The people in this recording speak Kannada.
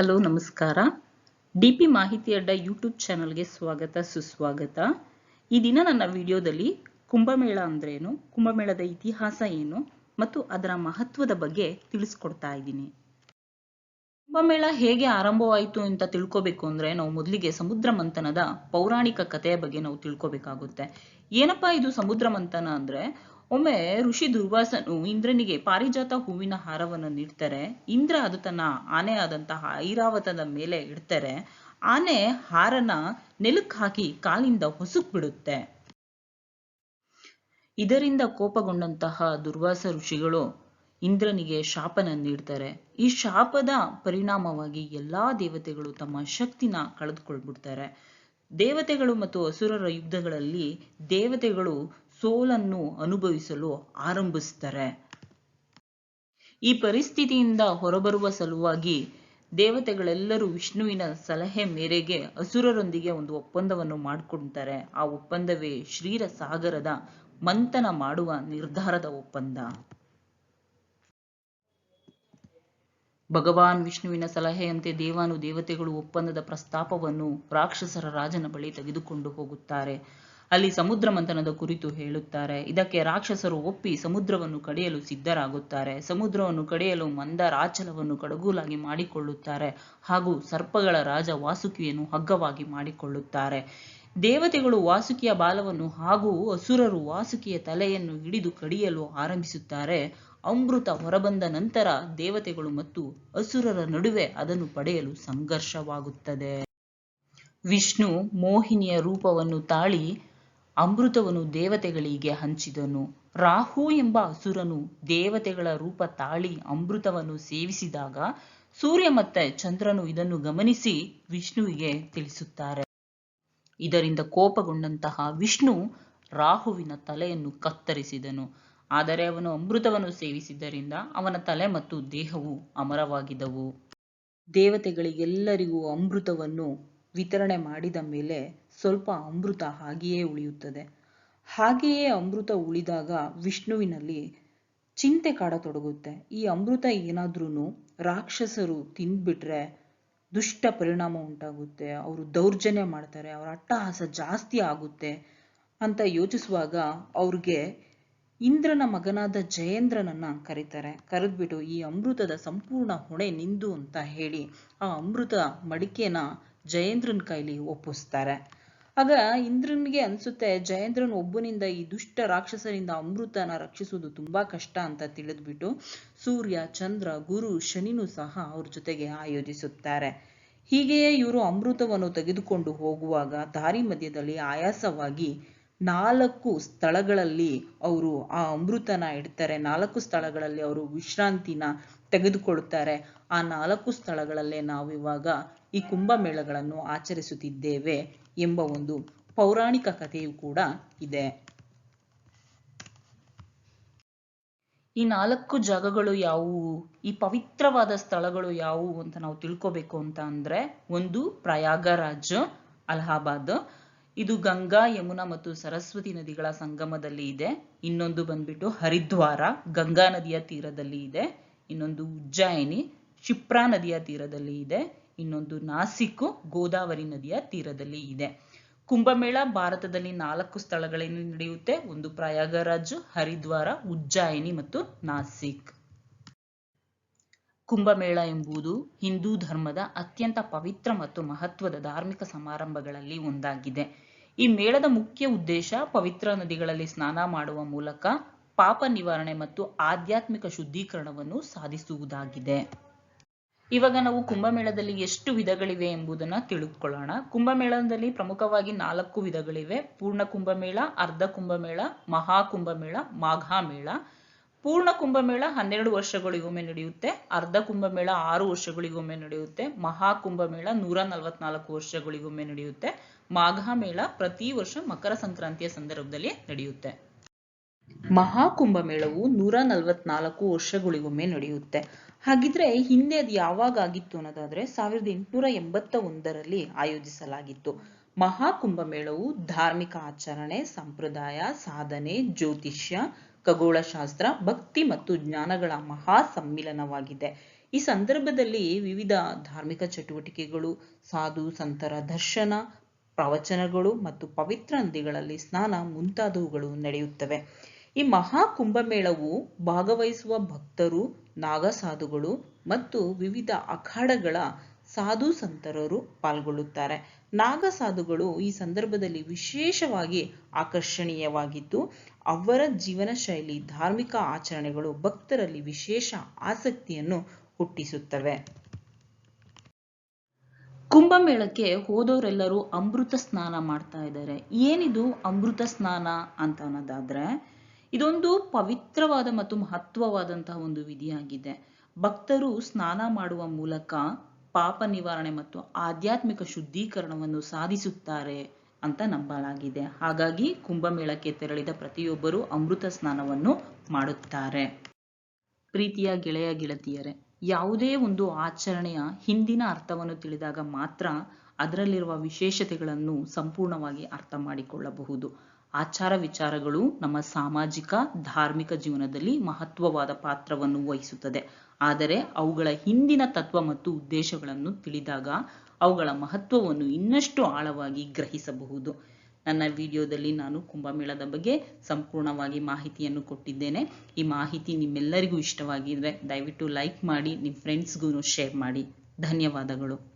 ಹಲೋ ನಮಸ್ಕಾರ. ಡಿಪಿ ಮಾಹಿತಿ ಅಡ್ಡ ಯೂಟ್ಯೂಬ್ ಚಾನಲ್ಗೆ ಸ್ವಾಗತ ಸುಸ್ವಾಗತ. ಈ ದಿನ ನನ್ನ ವಿಡಿಯೋದಲ್ಲಿ ಕುಂಭಮೇಳ ಅಂದ್ರೇನು, ಕುಂಭಮೇಳದ ಇತಿಹಾಸ ಏನು ಮತ್ತು ಅದರ ಮಹತ್ವದ ಬಗ್ಗೆ ತಿಳಿಸ್ಕೊಡ್ತಾ ಇದ್ದೀನಿ. ಕುಂಭಮೇಳ ಹೇಗೆ ಆರಂಭವಾಯಿತು ಅಂತ ತಿಳ್ಕೋಬೇಕು ಅಂದ್ರೆ ನಾವು ಮೊದಲಿಗೆ ಸಮುದ್ರ ಮಂಥನದ ಪೌರಾಣಿಕ ಕಥೆಯ ಬಗ್ಗೆ ನಾವು ತಿಳ್ಕೋಬೇಕಾಗುತ್ತೆ. ಏನಪ್ಪಾ ಇದು ಸಮುದ್ರ ಮಂಥನ ಅಂದ್ರೆ, ಒಮ್ಮೆ ಋಷಿ ದುರ್ವಾಸನು ಇಂದ್ರನಿಗೆ ಪಾರಿಜಾತ ಹೂವಿನ ಹಾರವನ್ನು ನೀಡ್ತಾರೆ. ಇಂದ್ರ ಅದು ತನ್ನ ಆನೆ ಆದಂತಹ ಐರಾವತದ ಮೇಲೆ ಇಡ್ತಾರೆ. ಆನೆ ಹಾರನ ನೆಲಕ್ಕೆ ಹಾಕಿ ಕಾಲಿಂದ ಹೊಸುಕ್ ಬಿಡುತ್ತೆ. ಇದರಿಂದ ಕೋಪಗೊಂಡಂತಹ ದುರ್ವಾಸ ಋಷಿಗಳು ಇಂದ್ರನಿಗೆ ಶಾಪನ ನೀಡ್ತಾರೆ. ಈ ಶಾಪದ ಪರಿಣಾಮವಾಗಿ ಎಲ್ಲಾ ದೇವತೆಗಳು ತಮ್ಮ ಶಕ್ತಿನ ಕಳೆದುಕೊಳ್ಬಿಡ್ತಾರೆ. ದೇವತೆಗಳು ಮತ್ತು ಅಸುರರ ಯುದ್ಧಗಳಲ್ಲಿ ದೇವತೆಗಳು ಸೋಲನ್ನು ಅನುಭವಿಸಲು ಆರಂಭಿಸ್ತಾರೆ. ಈ ಪರಿಸ್ಥಿತಿಯಿಂದ ಹೊರಬರುವ ಸಲುವಾಗಿ ದೇವತೆಗಳೆಲ್ಲರೂ ವಿಷ್ಣುವಿನ ಸಲಹೆ ಮೇರೆಗೆ ಅಸುರರೊಂದಿಗೆ ಒಂದು ಒಪ್ಪಂದವನ್ನು ಮಾಡಿಕೊಳ್ತಾರೆ. ಆ ಒಪ್ಪಂದವೇ ಕ್ಷೀರಸಾಗರದ ಮಂಥನ ಮಾಡುವ ನಿರ್ಧಾರದ ಒಪ್ಪಂದ. ಭಗವಾನ್ ವಿಷ್ಣುವಿನ ಸಲಹೆಯಂತೆ ದೇವಾನು ದೇವತೆಗಳು ಒಪ್ಪಂದದ ಪ್ರಸ್ತಾಪವನ್ನು ರಾಕ್ಷಸರ ರಾಜನ ಬಳಿ ತೆಗೆದುಕೊಂಡು ಹೋಗುತ್ತಾರೆ. ಅಲ್ಲಿ ಸಮುದ್ರ ಮಂಥನದ ಕುರಿತು ಹೇಳುತ್ತಾರೆ. ಇದಕ್ಕೆ ರಾಕ್ಷಸರು ಒಪ್ಪಿ ಸಮುದ್ರವನ್ನು ಕಡಿಯಲು ಸಿದ್ಧರಾಗುತ್ತಾರೆ. ಸಮುದ್ರವನ್ನು ಕಡಿಯಲು ಮಂದರಾಚಲವನ್ನು ಕಡಗೂಲಾಗಿ ಮಾಡಿಕೊಳ್ಳುತ್ತಾರೆ ಹಾಗೂ ಸರ್ಪಗಳ ರಾಜ ವಾಸುಕಿಯನ್ನು ಹಗ್ಗವಾಗಿ ಮಾಡಿಕೊಳ್ಳುತ್ತಾರೆ. ದೇವತೆಗಳು ವಾಸುಕಿಯ ಬಾಲವನ್ನು ಹಾಗೂ ಅಸುರರು ವಾಸುಕಿಯ ತಲೆಯನ್ನು ಹಿಡಿದು ಕಡಿಯಲು ಆರಂಭಿಸುತ್ತಾರೆ. ಅಮೃತ ಹೊರಬಂದ ನಂತರ ದೇವತೆಗಳು ಮತ್ತು ಅಸುರರ ನಡುವೆ ಅದನ್ನು ಪಡೆಯಲು ಸಂಘರ್ಷವಾಗುತ್ತದೆ. ವಿಷ್ಣು ಮೋಹಿನಿಯ ರೂಪವನ್ನು ತಾಳಿ ಅಮೃತವನ್ನು ದೇವತೆಗಳಿಗೆ ಹಂಚಿದನು. ರಾಹು ಎಂಬ ಅಸುರನು ದೇವತೆಗಳ ರೂಪ ತಾಳಿ ಅಮೃತವನ್ನು ಸೇವಿಸಿದಾಗ ಸೂರ್ಯ ಮತ್ತೆ ಚಂದ್ರನು ಇದನ್ನು ಗಮನಿಸಿ ವಿಷ್ಣುವಿಗೆ ತಿಳಿಸುತ್ತಾರೆ. ಇದರಿಂದ ಕೋಪಗೊಂಡಂತಹ ವಿಷ್ಣು ರಾಹುವಿನ ತಲೆಯನ್ನು ಕತ್ತರಿಸಿದನು. ಆದರೆ ಅವನು ಅಮೃತವನ್ನು ಸೇವಿಸಿದ್ದರಿಂದ ಅವನ ತಲೆ ಮತ್ತು ದೇಹವು ಅಮರವಾಗಿದ್ದವು. ದೇವತೆಗಳಿಗೆಲ್ಲರಿಗೂ ಅಮೃತವನ್ನು ವಿತರಣೆ ಮಾಡಿದ ಮೇಲೆ ಸ್ವಲ್ಪ ಅಮೃತ ಹಾಗೆಯೇ ಉಳಿಯುತ್ತದೆ. ಹಾಗೆಯೇ ಅಮೃತ ಉಳಿದಾಗ ವಿಷ್ಣುವಿನಲ್ಲಿ ಚಿಂತೆ ಕಾಡತೊಡಗುತ್ತೆ. ಈ ಅಮೃತ ಏನಾದ್ರೂ ರಾಕ್ಷಸರು ತಿಂದ್ಬಿಟ್ರೆ ದುಷ್ಟ ಪರಿಣಾಮ ಉಂಟಾಗುತ್ತೆ, ಅವರು ದೌರ್ಜನ್ಯ ಮಾಡ್ತಾರೆ, ಅವರ ಅಟ್ಟಹಾಸ ಜಾಸ್ತಿ ಆಗುತ್ತೆ ಅಂತ ಯೋಚಿಸುವಾಗ ಅವ್ರಿಗೆ ಇಂದ್ರನ ಮಗನಾದ ಜಯೇಂದ್ರನನ್ನ ಕರೀತಾರೆ. ಕರೆದ್ಬಿಟ್ಟು ಈ ಅಮೃತದ ಸಂಪೂರ್ಣ ಹೊಣೆ ನಿಂದು ಅಂತ ಹೇಳಿ ಆ ಅಮೃತ ಮಡಿಕೆನ ಜಯೇಂದ್ರನ ಕೈಲಿ ಒಪ್ಪಿಸ್ತಾರೆ. ಆಗ ಇಂದ್ರನಿಗೆ ಅನ್ಸುತ್ತೆ, ಜಯೇಂದ್ರನ್ ಒಬ್ಬನಿಂದ ಈ ದುಷ್ಟ ರಾಕ್ಷಸರಿಂದ ಅಮೃತನ ರಕ್ಷಿಸುವುದು ತುಂಬಾ ಕಷ್ಟ ಅಂತ ತಿಳಿದ್ಬಿಟ್ಟು ಸೂರ್ಯ, ಚಂದ್ರ, ಗುರು, ಶನಿನೂ ಸಹ ಅವ್ರ ಜೊತೆಗೆ ಆಯೋಜಿಸುತ್ತಾರೆ. ಹೀಗೆಯೇ ಇವರು ಅಮೃತವನ್ನು ತೆಗೆದುಕೊಂಡು ಹೋಗುವಾಗ ದಾರಿ ಮಧ್ಯದಲ್ಲಿ ಆಯಾಸವಾಗಿ 4 ಸ್ಥಳಗಳಲ್ಲಿ ಅವರು ಆ ಅಮೃತನ ಇಡ್ತಾರೆ. 4 ಸ್ಥಳಗಳಲ್ಲಿ ಅವರು ವಿಶ್ರಾಂತಿನ ತೆಗೆದುಕೊಳ್ಳುತ್ತಾರೆ. ಆ 4 ಸ್ಥಳಗಳಲ್ಲೇ ನಾವಿವಾಗ ಈ ಕುಂಭಮೇಳಗಳನ್ನು ಆಚರಿಸುತ್ತಿದ್ದೇವೆ ಎಂಬ ಒಂದು ಪೌರಾಣಿಕ ಕಥೆಯೂ ಕೂಡ ಇದೆ. ಈ 4 ಜಾಗಗಳು ಯಾವುವು, ಈ ಪವಿತ್ರವಾದ ಸ್ಥಳಗಳು ಯಾವುವು ಅಂತ ನಾವು ತಿಳ್ಕೋಬೇಕು ಅಂತ ಅಂದ್ರೆ, ಒಂದು ಪ್ರಯಾಗರಾಜ್, ಅಲಹಾಬಾದ್, ಇದು ಗಂಗಾ, ಯಮುನಾ ಮತ್ತು ಸರಸ್ವತಿ ನದಿಗಳ ಸಂಗಮದಲ್ಲಿ ಇದೆ. ಇನ್ನೊಂದು ಬಂದ್ಬಿಟ್ಟು ಹರಿದ್ವಾರ, ಗಂಗಾ ನದಿಯ ತೀರದಲ್ಲಿ ಇದೆ. ಇನ್ನೊಂದು ಉಜ್ಜಯಿನಿ, ಕ್ಷಿಪ್ರಾ ನದಿಯ ತೀರದಲ್ಲಿ ಇದೆ. ಇನ್ನೊಂದು ನಾಸಿಕ್, ಗೋದಾವರಿ ನದಿಯ ತೀರದಲ್ಲಿ ಇದೆ. ಕುಂಭಮೇಳ ಭಾರತದಲ್ಲಿ 4 ಸ್ಥಳಗಳಲ್ಲಿ ನಡೆಯುತ್ತೆ. ಒಂದು ಪ್ರಯಾಗರಾಜ್, ಹರಿದ್ವಾರ, ಉಜ್ಜಯಿನಿ ಮತ್ತು ನಾಸಿಕ್. ಕುಂಭಮೇಳ ಎಂಬುದು ಹಿಂದೂ ಧರ್ಮದ ಅತ್ಯಂತ ಪವಿತ್ರ ಮತ್ತು ಮಹತ್ವದ ಧಾರ್ಮಿಕ ಸಮಾರಂಭಗಳಲ್ಲಿ ಒಂದಾಗಿದೆ. ಈ ಮೇಳದ ಮುಖ್ಯ ಉದ್ದೇಶ ಪವಿತ್ರ ನದಿಗಳಲ್ಲಿ ಸ್ನಾನ ಮಾಡುವ ಮೂಲಕ ಪಾಪ ನಿವಾರಣೆ ಮತ್ತು ಆಧ್ಯಾತ್ಮಿಕ ಶುದ್ಧೀಕರಣವನ್ನು ಸಾಧಿಸುವುದಾಗಿದೆ. ಇವಾಗ ನಾವು ಕುಂಭಮೇಳದಲ್ಲಿ ಎಷ್ಟು ವಿಧಗಳಿವೆ ಎಂಬುದನ್ನ ತಿಳಿದುಕೊಳ್ಳೋಣ. ಕುಂಭಮೇಳದಲ್ಲಿ ಪ್ರಮುಖವಾಗಿ 4 ವಿಧಗಳಿವೆ. ಪೂರ್ಣ ಕುಂಭಮೇಳ, ಅರ್ಧ ಕುಂಭಮೇಳ, ಮಹಾ ಕುಂಭಮೇಳ, ಮಾಘಮೇಳ. ಪೂರ್ಣ ಕುಂಭಮೇಳ 12 ವರ್ಷಗಳಿಗೊಮ್ಮೆ ನಡೆಯುತ್ತೆ. ಅರ್ಧ ಕುಂಭಮೇಳ 6 ವರ್ಷಗಳಿಗೊಮ್ಮೆ ನಡೆಯುತ್ತೆ. ಮಹಾ ಕುಂಭಮೇಳ 144 ವರ್ಷಗಳಿಗೊಮ್ಮೆ ನಡೆಯುತ್ತೆ. ಮಾಘಮೇಳ ಪ್ರತಿ ವರ್ಷ ಮಕರ ಸಂಕ್ರಾಂತಿಯ ಸಂದರ್ಭದಲ್ಲಿ ನಡೆಯುತ್ತೆ. ಮಹಾಕುಂಭಮೇಳವು 144 ವರ್ಷಗಳಿಗೊಮ್ಮೆ ನಡೆಯುತ್ತೆ. ಹಾಗಿದ್ರೆ ಹಿಂದೆ ಅದು ಯಾವಾಗ ಆಗಿತ್ತು ಅನ್ನೋದಾದ್ರೆ 1881ರಲ್ಲಿ ಆಯೋಜಿಸಲಾಗಿತ್ತು. ಮಹಾಕುಂಭಮೇಳವು ಧಾರ್ಮಿಕ ಆಚರಣೆ, ಸಂಪ್ರದಾಯ, ಸಾಧನೆ, ಜ್ಯೋತಿಷ್ಯ, ಖಗೋಳಶಾಸ್ತ್ರ, ಭಕ್ತಿ ಮತ್ತು ಜ್ಞಾನಗಳ ಮಹಾ ಸಮ್ಮಿಲನವಾಗಿದೆ. ಈ ಸಂದರ್ಭದಲ್ಲಿ ವಿವಿಧ ಧಾರ್ಮಿಕ ಚಟುವಟಿಕೆಗಳು, ಸಾಧು ಸಂತರ ದರ್ಶನ, ಪ್ರವಚನಗಳು ಮತ್ತು ಪವಿತ್ರ ನದಿಗಳಲ್ಲಿ ಸ್ನಾನ ಮುಂತಾದವುಗಳು ನಡೆಯುತ್ತವೆ. ಈ ಮಹಾ ಕುಂಭಮೇಳವು ಭಾಗವಹಿಸುವ ಭಕ್ತರು, ನಾಗಸಾಧುಗಳು ಮತ್ತು ವಿವಿಧ ಅಖಾಡಗಳ ಸಾಧು ಸಂತರರು ಪಾಲ್ಗೊಳ್ಳುತ್ತಾರೆ. ನಾಗಸಾಧುಗಳು ಈ ಸಂದರ್ಭದಲ್ಲಿ ವಿಶೇಷವಾಗಿ ಆಕರ್ಷಣೀಯವಾಗಿದ್ದು, ಅವರ ಜೀವನ ಶೈಲಿ, ಧಾರ್ಮಿಕ ಆಚರಣೆಗಳು ಭಕ್ತರಲ್ಲಿ ವಿಶೇಷ ಆಸಕ್ತಿಯನ್ನು ಹುಟ್ಟಿಸುತ್ತವೆ. ಕುಂಭಮೇಳಕ್ಕೆ ಹೋದವರೆಲ್ಲರೂ ಅಮೃತ ಸ್ನಾನ ಮಾಡ್ತಾ ಇದ್ದಾರೆ. ಏನಿದು ಅಮೃತ ಸ್ನಾನ ಅಂತ ಅನ್ನೋದಾದ್ರೆ, ಇದೊಂದು ಪವಿತ್ರವಾದ ಮತ್ತು ಮಹತ್ವವಾದಂತಹ ಒಂದು ವಿಧಿಯಾಗಿದೆ. ಭಕ್ತರು ಸ್ನಾನ ಮಾಡುವ ಮೂಲಕ ಪಾಪ ನಿವಾರಣೆ ಮತ್ತು ಆಧ್ಯಾತ್ಮಿಕ ಶುದ್ಧೀಕರಣವನ್ನು ಸಾಧಿಸುತ್ತಾರೆ ಅಂತ ನಂಬಲಾಗಿದೆ. ಹಾಗಾಗಿ ಕುಂಭಮೇಳಕ್ಕೆ ತೆರಳಿದ ಪ್ರತಿಯೊಬ್ಬರೂ ಅಮೃತ ಸ್ನಾನವನ್ನು ಮಾಡುತ್ತಾರೆ. ಪ್ರೀತಿಯ ಗೆಳೆಯ ಗೆಳತಿಯರೇ, ಯಾವುದೇ ಒಂದು ಆಚರಣೆಯ ಹಿಂದಿನ ಅರ್ಥವನ್ನು ತಿಳಿದಾಗ ಮಾತ್ರ ಅದರಲ್ಲಿರುವ ವಿಶೇಷತೆಗಳನ್ನು ಸಂಪೂರ್ಣವಾಗಿ ಅರ್ಥ ಮಾಡಿಕೊಳ್ಳಬಹುದು. ಆಚಾರ ವಿಚಾರಗಳು ನಮ್ಮ ಸಾಮಾಜಿಕ, ಧಾರ್ಮಿಕ ಜೀವನದಲ್ಲಿ ಮಹತ್ವವಾದ ಪಾತ್ರವನ್ನು ವಹಿಸುತ್ತದೆ. ಆದರೆ ಅವುಗಳ ಹಿಂದಿನ ತತ್ವ ಮತ್ತು ಉದ್ದೇಶಗಳನ್ನು ತಿಳಿದಾಗ ಅವುಗಳ ಮಹತ್ವವನ್ನು ಇನ್ನಷ್ಟು ಆಳವಾಗಿ ಗ್ರಹಿಸಬಹುದು. ನನ್ನ ವಿಡಿಯೋದಲ್ಲಿ ನಾನು ಕುಂಭಮೇಳದ ಬಗ್ಗೆ ಸಂಪೂರ್ಣವಾಗಿ ಮಾಹಿತಿಯನ್ನು ಕೊಟ್ಟಿದ್ದೇನೆ. ಈ ಮಾಹಿತಿ ನಿಮ್ಮೆಲ್ಲರಿಗೂ ಇಷ್ಟವಾಗಿದ್ರೆ ದಯವಿಟ್ಟು ಲೈಕ್ ಮಾಡಿ, ನಿಮ್ಮ ಫ್ರೆಂಡ್ಸ್ಗೂ ಶೇರ್ ಮಾಡಿ. ಧನ್ಯವಾದಗಳು.